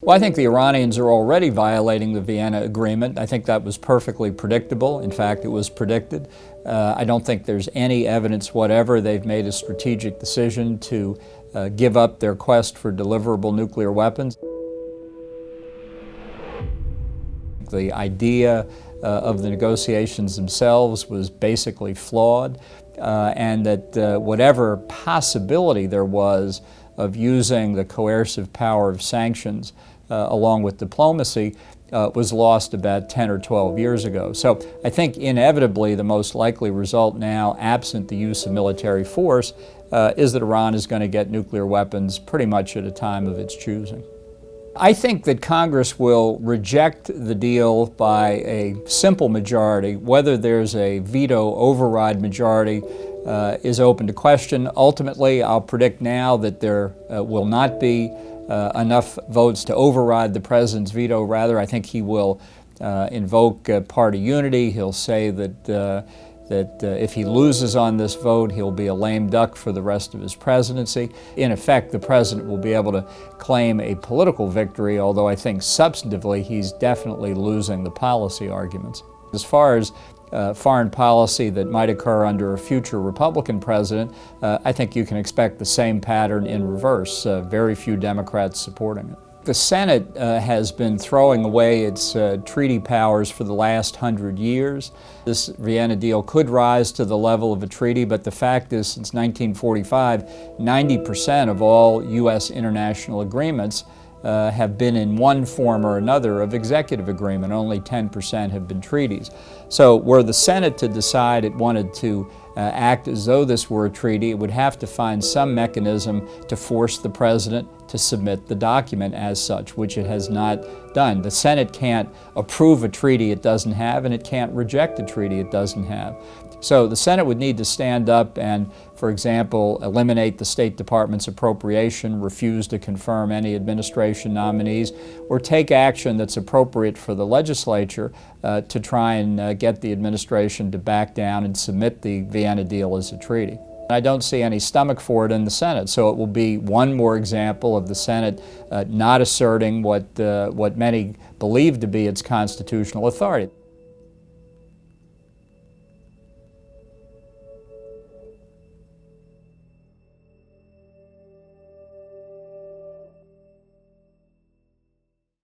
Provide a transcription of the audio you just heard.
Well, I think the Iranians are already violating the Vienna Agreement. I think that was perfectly predictable. In fact, it was predicted. I don't think there's any evidence whatever they've made a strategic decision to give up their quest for deliverable nuclear weapons. The idea of the negotiations themselves was basically flawed, and that whatever possibility there was of using the coercive power of sanctions along with diplomacy was lost about 10 or 12 years ago. So I think inevitably the most likely result now, absent the use of military force, is that Iran is going to get nuclear weapons pretty much at a time of its choosing. I think that Congress will reject the deal by a simple majority. Whether there's a veto override majority is open to question. Ultimately, I'll predict now that there will not be enough votes to override the president's veto. Rather, I think he will invoke party unity. He'll say that if he loses on this vote, he'll be a lame duck for the rest of his presidency. In effect, the president will be able to claim a political victory, although I think substantively he's definitely losing the policy arguments. As far as foreign policy that might occur under a future Republican president, I think you can expect the same pattern in reverse, very few Democrats supporting it. The Senate has been throwing away its treaty powers for the last 100 years. This Vienna deal could rise to the level of a treaty, but the fact is, since 1945, 90% of all U.S. international agreements have been in one form or another of executive agreement. Only 10% have been treaties. So were the Senate to decide it wanted to act as though this were a treaty, it would have to find some mechanism to force the president to submit the document as such, which it has not done. The Senate can't approve a treaty it doesn't have, and it can't reject a treaty it doesn't have. So the Senate would need to stand up and, for example, eliminate the State Department's appropriation, refuse to confirm any administration nominees, or take action that's appropriate for the legislature to try and get the administration to back down and submit the Vienna deal as a treaty. I don't see any stomach for it in the Senate, so it will be one more example of the Senate not asserting what many believe to be its constitutional authority.